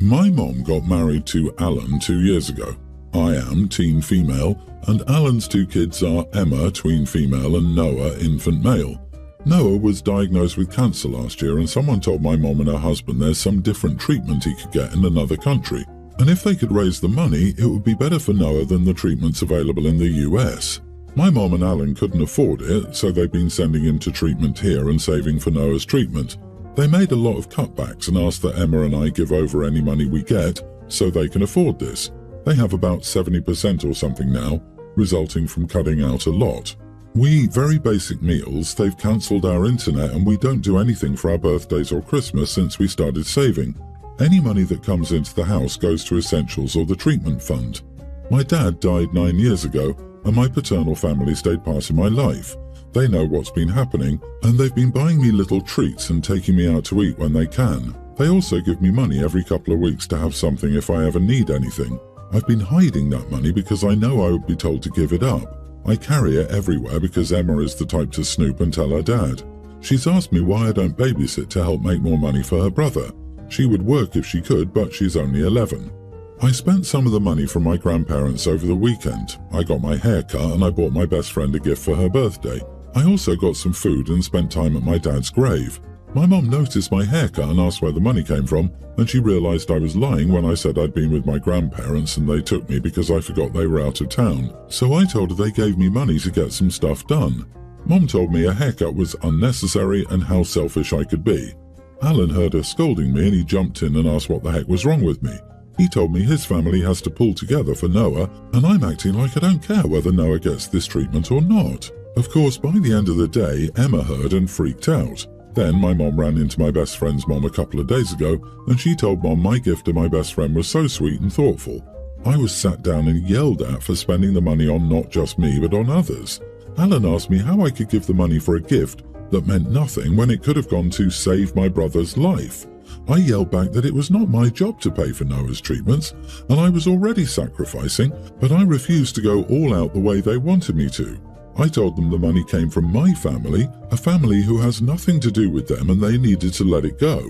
My mom got married to Alan 2 years ago. I am teen female, and Alan's 2 kids are Emma, tween female, and Noah, infant male. Noah was diagnosed with cancer last year, and someone told my mom and her husband there's some different treatment he could get in another country, and if they could raise the money, it would be better for Noah than the treatments available in the US. My mom and Alan couldn't afford it, so they've been sending him to treatment here and saving for Noah's treatment. They made a lot of cutbacks and asked that Emma and I give over any money we get so they can afford this. They have about 70% or something now, resulting from cutting out a lot. We eat very basic meals, they've cancelled our internet, and we don't do anything for our birthdays or Christmas since we started saving. Any money that comes into the house goes to essentials or the treatment fund. My dad died 9 years ago, and my paternal family stayed part of my life. They know what's been happening, and they've been buying me little treats and taking me out to eat when they can. They also give me money every couple of weeks to have something if I ever need anything. I've been hiding that money because I know I would be told to give it up. I carry it everywhere because Emma is the type to snoop and tell her dad. She's asked me why I don't babysit to help make more money for her brother. She would work if she could, but she's only 11. I spent some of the money from my grandparents over the weekend. I got my hair cut and I bought my best friend a gift for her birthday. I also got some food and spent time at my dad's grave. My mom noticed my haircut and asked where the money came from, and she realized I was lying when I said I'd been with my grandparents and they took me because I forgot they were out of town. So I told her they gave me money to get some stuff done. Mom told me a haircut was unnecessary and how selfish I could be. Alan heard her scolding me and he jumped in and asked what the heck was wrong with me. He told me his family has to pull together for Noah, and I'm acting like I don't care whether Noah gets this treatment or not. Of course, by the end of the day, Emma heard and freaked out. Then my mom ran into my best friend's mom a couple of days ago, and she told Mom my gift to my best friend was so sweet and thoughtful. I was sat down and yelled at for spending the money on not just me but on others. Alan asked me how I could give the money for a gift that meant nothing when it could have gone to save my brother's life. I yelled back that it was not my job to pay for Noah's treatments, and I was already sacrificing, but I refused to go all out the way they wanted me to. I told them the money came from my family, a family who has nothing to do with them, and they needed to let it go.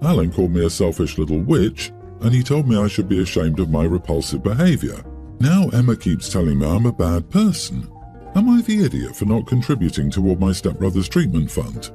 Alan called me a selfish little witch, and he told me I should be ashamed of my repulsive behavior. Now Emma keeps telling me I'm a bad person. Am I the idiot for not contributing toward my stepbrother's treatment fund?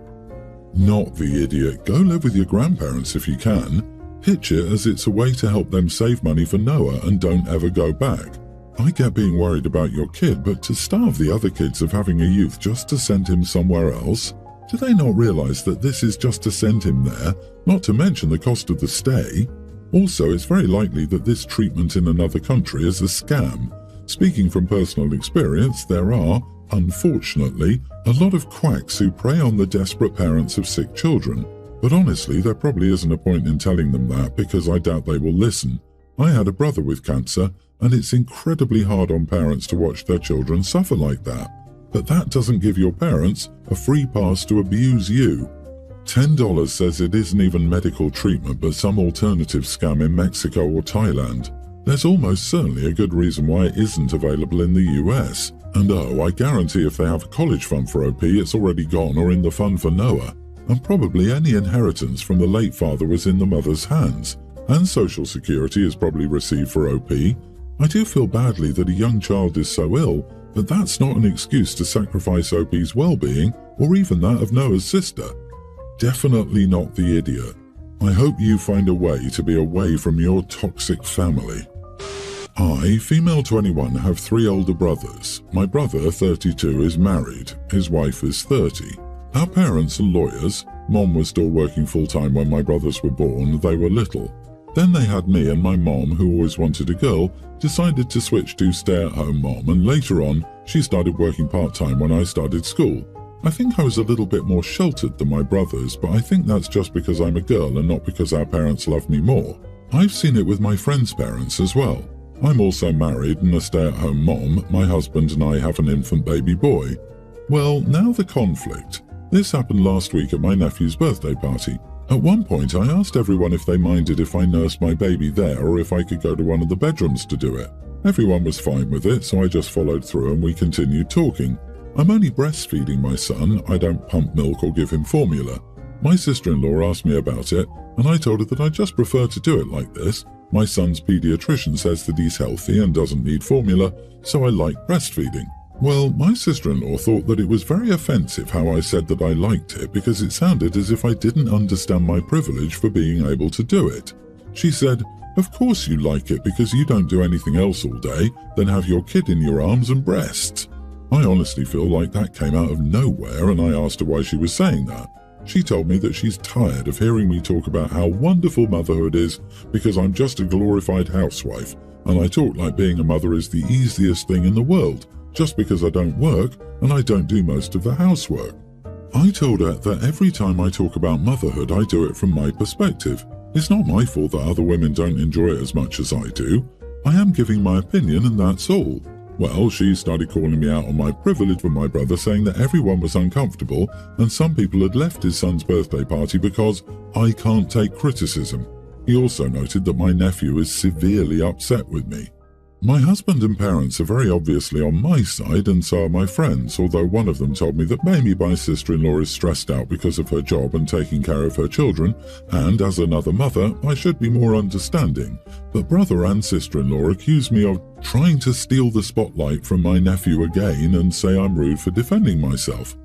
Not the idiot. Go live with your grandparents if you can. Pitch it as it's a way to help them save money for Noah and don't ever go back. I get being worried about your kid, but to starve the other kids of having a youth just to send him somewhere else? Do they not realize that this is just to send him there, not to mention the cost of the stay? Also, it's very likely that this treatment in another country is a scam. Speaking from personal experience, there are, unfortunately, a lot of quacks who prey on the desperate parents of sick children. But honestly, there probably isn't a point in telling them that because I doubt they will listen. I had a brother with cancer, and it's incredibly hard on parents to watch their children suffer like that. But that doesn't give your parents a free pass to abuse you. $10 says it isn't even medical treatment but some alternative scam in Mexico or Thailand. There's almost certainly a good reason why it isn't available in the US. And oh, I guarantee if they have a college fund for OP, it's already gone or in the fund for Noah. And probably any inheritance from the late father was in the mother's hands. And Social Security is probably received for OP. I do feel badly that a young child is so ill, but that's not an excuse to sacrifice OP's well-being or even that of Noah's sister. Definitely not the idiot. I hope you find a way to be away from your toxic family. I, female 21, have 3 older brothers. My brother, 32, is married. His wife is 30. Our parents are lawyers. Mom was still working full-time when my brothers were born. They were little. Then they had me, and my mom, who always wanted a girl, decided to switch to stay-at-home mom, and later on, she started working part-time when I started school. I think I was a little bit more sheltered than my brothers, but I think that's just because I'm a girl and not because our parents love me more. I've seen it with my friends' parents as well. I'm also married and a stay-at-home mom. My husband and I have an infant baby boy. Well, now the conflict. This happened last week at my nephew's birthday party. At one point, I asked everyone if they minded if I nursed my baby there or if I could go to one of the bedrooms to do it. Everyone was fine with it, so I just followed through and we continued talking. I'm only breastfeeding my son. I don't pump milk or give him formula. My sister-in-law asked me about it, and I told her that I just prefer to do it like this. My son's pediatrician says that he's healthy and doesn't need formula, so I like breastfeeding. Well, my sister-in-law thought that it was very offensive how I said that I liked it because it sounded as if I didn't understand my privilege for being able to do it. She said, "Of course you like it because you don't do anything else all day than have your kid in your arms and breasts." I honestly feel like that came out of nowhere, and I asked her why she was saying that. She told me that she's tired of hearing me talk about how wonderful motherhood is because I'm just a glorified housewife, and I talk like being a mother is the easiest thing in the world, just because I don't work and I don't do most of the housework. I told her that every time I talk about motherhood, I do it from my perspective. It's not my fault that other women don't enjoy it as much as I do. I am giving my opinion and that's all. Well, she started calling me out on my privilege with my brother, saying that everyone was uncomfortable and some people had left his son's birthday party because I can't take criticism. He also noted that my nephew is severely upset with me. My husband and parents are very obviously on my side, and so are my friends, although one of them told me that maybe my sister-in-law is stressed out because of her job and taking care of her children, and as another mother, I should be more understanding. But brother and sister-in-law accuse me of trying to steal the spotlight from my nephew again and say I'm rude for defending myself.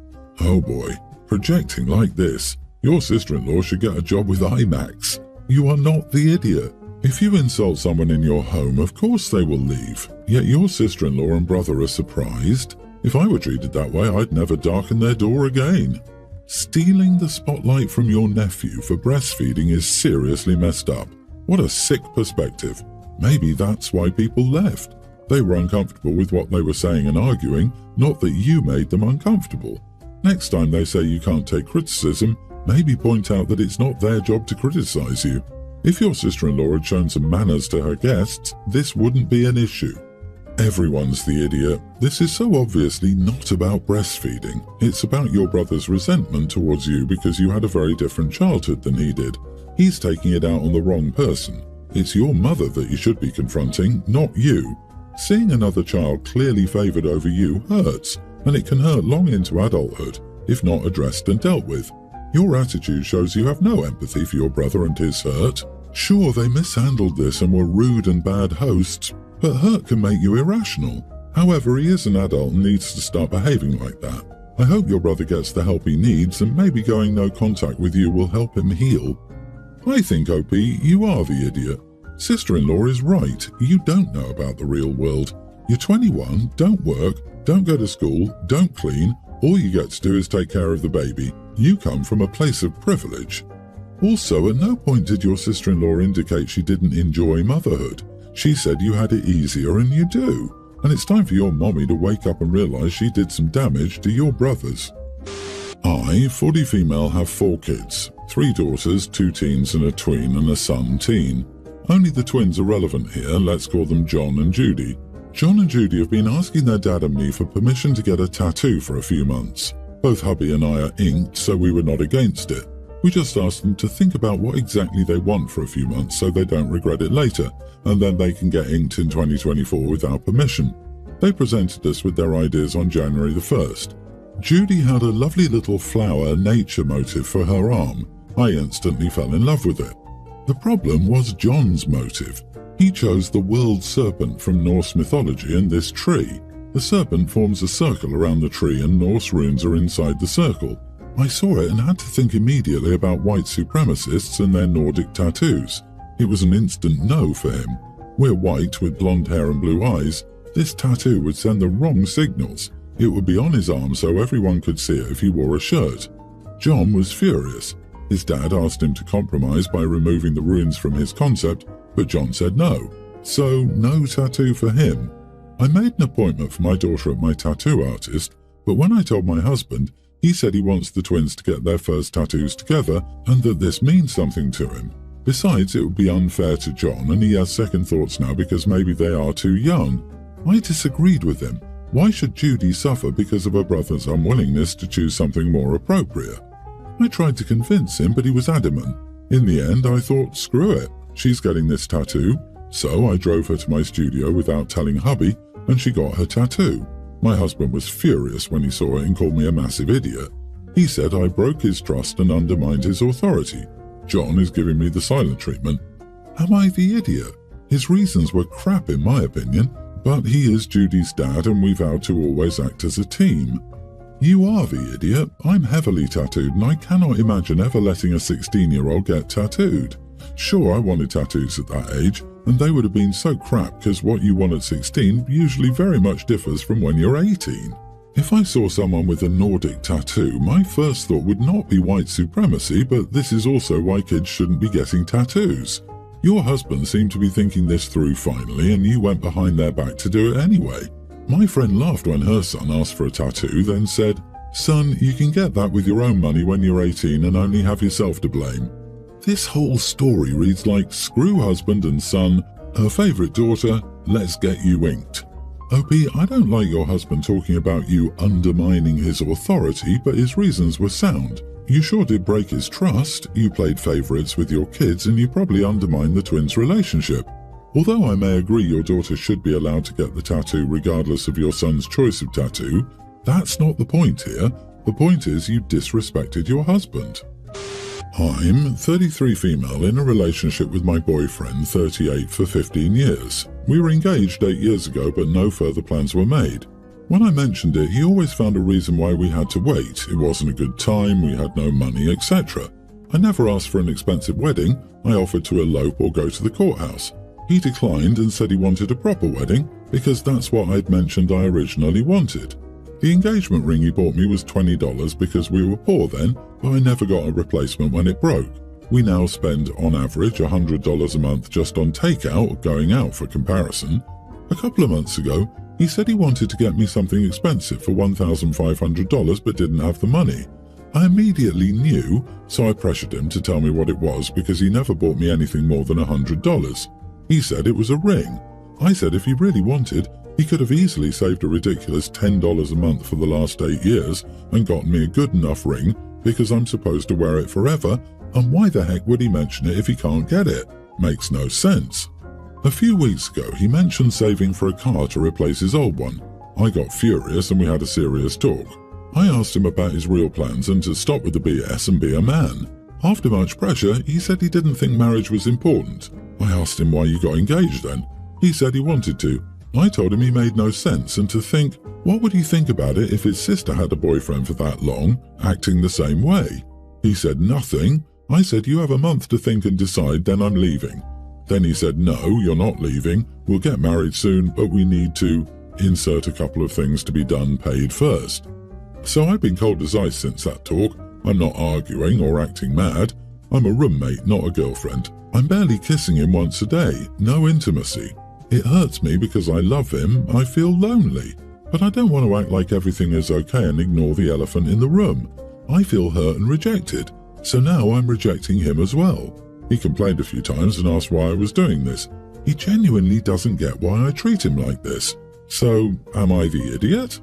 Oh boy, projecting like this. Your sister-in-law should get a job with IMAX. You are not the idiot. If you insult someone in your home, of course they will leave. Yet your sister-in-law and brother are surprised. If I were treated that way, I'd never darken their door again. Stealing the spotlight from your nephew for breastfeeding is seriously messed up. What a sick perspective. Maybe that's why people left. They were uncomfortable with what they were saying and arguing, not that you made them uncomfortable. Next time they say you can't take criticism, maybe point out that it's not their job to criticize you. If your sister-in-law had shown some manners to her guests, this wouldn't be an issue. Everyone's the idiot. This is so obviously not about breastfeeding. It's about your brother's resentment towards you because you had a very different childhood than he did. He's taking it out on the wrong person. It's your mother that you should be confronting, not you. Seeing another child clearly favored over you hurts, and it can hurt long into adulthood, if not addressed and dealt with. Your attitude shows you have no empathy for your brother and his hurt. Sure, they mishandled this and were rude and bad hosts, but hurt can make you irrational. However, he is an adult and needs to start behaving like that. I hope your brother gets the help he needs, and maybe going no contact with you will help him heal. I think, OP, you are the idiot. Sister-in-law is right. You don't know about the real world. You're 21, don't work, don't go to school, don't clean. All you get to do is take care of the baby. You come from a place of privilege. Also, at no point did your sister-in-law indicate she didn't enjoy motherhood. She said you had it easier, and you do. And it's time for your mommy to wake up and realize she did some damage to your brothers. I, 40 female, have 4 kids. 3 daughters, 2 teens and a tween, and a son teen. Only the twins are relevant here. Let's call them John and Judy. John and Judy have been asking their dad and me for permission to get a tattoo for a few months. Both hubby and I are inked, so we were not against it. We just asked them to think about what exactly they want for a few months so they don't regret it later, and then they can get inked in 2024 without permission. They presented us with their ideas on January the 1st. Judy had a lovely little flower nature motive for her arm. I instantly fell in love with it. The problem was John's motive. He chose the world serpent from Norse mythology in this tree. The serpent forms a circle around the tree and Norse runes are inside the circle. I saw it and had to think immediately about white supremacists and their Nordic tattoos. It was an instant no for him. We're white with blonde hair and blue eyes. This tattoo would send the wrong signals. It would be on his arm so everyone could see it if he wore a shirt. John was furious. His dad asked him to compromise by removing the runes from his concept, but John said no. So, no tattoo for him. I made an appointment for my daughter at my tattoo artist, but when I told my husband, he said he wants the twins to get their first tattoos together and that this means something to him. Besides, it would be unfair to John and he has second thoughts now because maybe they are too young. I disagreed with him. Why should Judy suffer because of her brother's unwillingness to choose something more appropriate? I tried to convince him, but he was adamant. In the end, I thought, screw it, she's getting this tattoo. So I drove her to my studio without telling hubby, and she got her tattoo. My husband was furious when he saw it and called me a massive idiot. He said I broke his trust and undermined his authority. John is giving me the silent treatment. Am I the idiot? His reasons were crap in my opinion, but he is Judy's dad and we vowed to always act as a team. You are the idiot. I'm heavily tattooed and I cannot imagine ever letting a 16-year-old get tattooed. Sure, I wanted tattoos at that age, and they would have been so crap because what you want at 16 usually very much differs from when you're 18. If I saw someone with a Nordic tattoo, my first thought would not be white supremacy, but this is also why kids shouldn't be getting tattoos. Your husband seemed to be thinking this through finally, and you went behind their back to do it anyway. My friend laughed when her son asked for a tattoo, then said, "Son, you can get that with your own money when you're 18 and only have yourself to blame." This whole story reads like screw husband and son, her favourite daughter, let's get you inked. OP, I don't like your husband talking about you undermining his authority, but his reasons were sound. You sure did break his trust, you played favourites with your kids, and you probably undermined the twins' relationship. Although I may agree your daughter should be allowed to get the tattoo regardless of your son's choice of tattoo, that's not the point here. The point is you disrespected your husband. I'm 33 female in a relationship with my boyfriend, 38 for 15 years. We were engaged 8 years ago, but no further plans were made. When I mentioned it, he always found a reason why we had to wait. It wasn't a good time, we had no money, etc. I never asked for an expensive wedding. I offered to elope or go to the courthouse. He declined and said he wanted a proper wedding because that's what I'd mentioned I originally wanted. The engagement ring he bought me was $20 because we were poor then, but I never got a replacement when it broke. We now spend on average $100 a month just on takeout or going out for comparison. A couple of months ago, he said he wanted to get me something expensive for $1,500 but didn't have the money. I immediately knew, so I pressured him to tell me what it was because he never bought me anything more than $100. He said it was a ring. I said if he really wanted, he could have easily saved a ridiculous $10 a month for the last 8 years and gotten me a good enough ring because I'm supposed to wear it forever, and why the heck would he mention it if he can't get it? Makes no sense. A few weeks ago, he mentioned saving for a car to replace his old one. I got furious and we had a serious talk. I asked him about his real plans and to stop with the BS and be a man. After much pressure, he said he didn't think marriage was important. I asked him why you got engaged then. He said he wanted to. I told him he made no sense and to think, what would he think about it if his sister had a boyfriend for that long, acting the same way? He said nothing. I said you have a month to think and decide, then I'm leaving. Then he said no, you're not leaving, we'll get married soon, but we need to insert a couple of things to be done paid first. So I've been cold as ice since that talk. I'm not arguing or acting mad. I'm a roommate, not a girlfriend. I'm barely kissing him once a day, no intimacy. It hurts me because I love him, I feel lonely. But I don't want to act like everything is okay and ignore the elephant in the room. I feel hurt and rejected, so now I'm rejecting him as well. He complained a few times and asked why I was doing this. He genuinely doesn't get why I treat him like this. So, am I the idiot?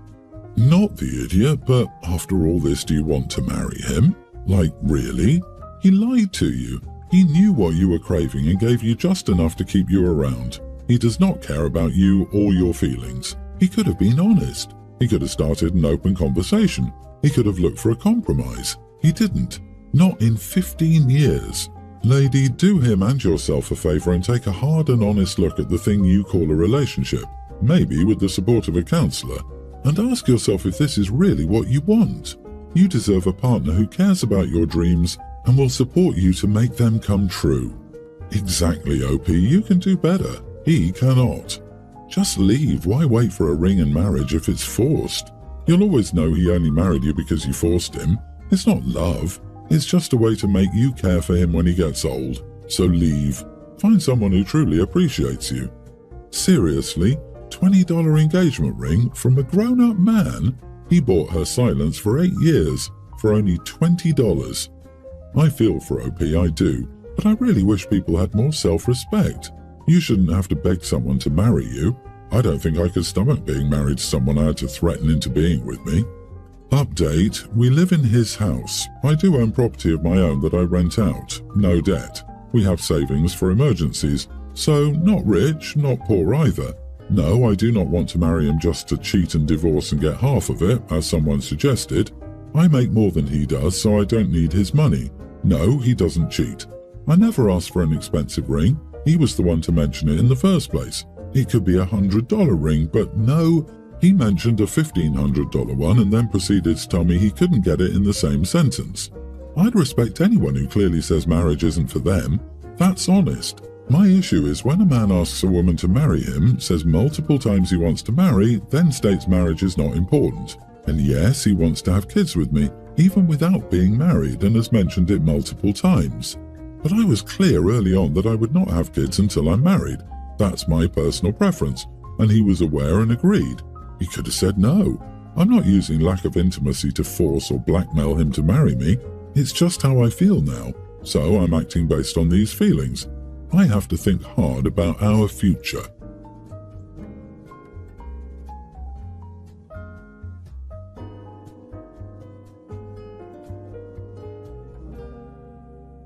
Not the idiot, but after all this, do you want to marry him? Like, really? He lied to you. He knew what you were craving and gave you just enough to keep you around. He does not care about you or your feelings. He could have been honest. He could have started an open conversation. He could have looked for a compromise. He didn't. Not in 15 years. Lady, do him and yourself a favour and take a hard and honest look at the thing you call a relationship, maybe with the support of a counsellor, and ask yourself if this is really what you want. You deserve a partner who cares about your dreams and will support you to make them come true. Exactly, OP, you can do better. He cannot. Just leave. Why wait for a ring and marriage if it's forced? You'll always know he only married you because you forced him. It's not love. It's just a way to make you care for him when he gets old. So leave. Find someone who truly appreciates you. Seriously? $20 engagement ring from a grown-up man? He bought her silence for 8 years for only $20. I feel for OP, I do, but I really wish people had more self-respect. You shouldn't have to beg someone to marry you. I don't think I could stomach being married to someone I had to threaten into being with me. Update, we live in his house. I do own property of my own that I rent out. No debt. We have savings for emergencies. So, not rich, not poor either. No, I do not want to marry him just to cheat and divorce and get half of it, as someone suggested. I make more than he does, so I don't need his money. No, he doesn't cheat. I never asked for an expensive ring. He was the one to mention it in the first place. It could be $100 ring, but no, he mentioned a $1,500 one and then proceeded to tell me he couldn't get it in the same sentence. I'd respect anyone who clearly says marriage isn't for them. That's honest. My issue is when a man asks a woman to marry him, says multiple times he wants to marry, then states marriage is not important. And yes, he wants to have kids with me, even without being married, and has mentioned it multiple times. But I was clear early on that I would not have kids until I'm married. That's my personal preference, and he was aware and agreed. He could have said no. I'm not using lack of intimacy to force or blackmail him to marry me. It's just how I feel now, so I'm acting based on these feelings. I have to think hard about our future.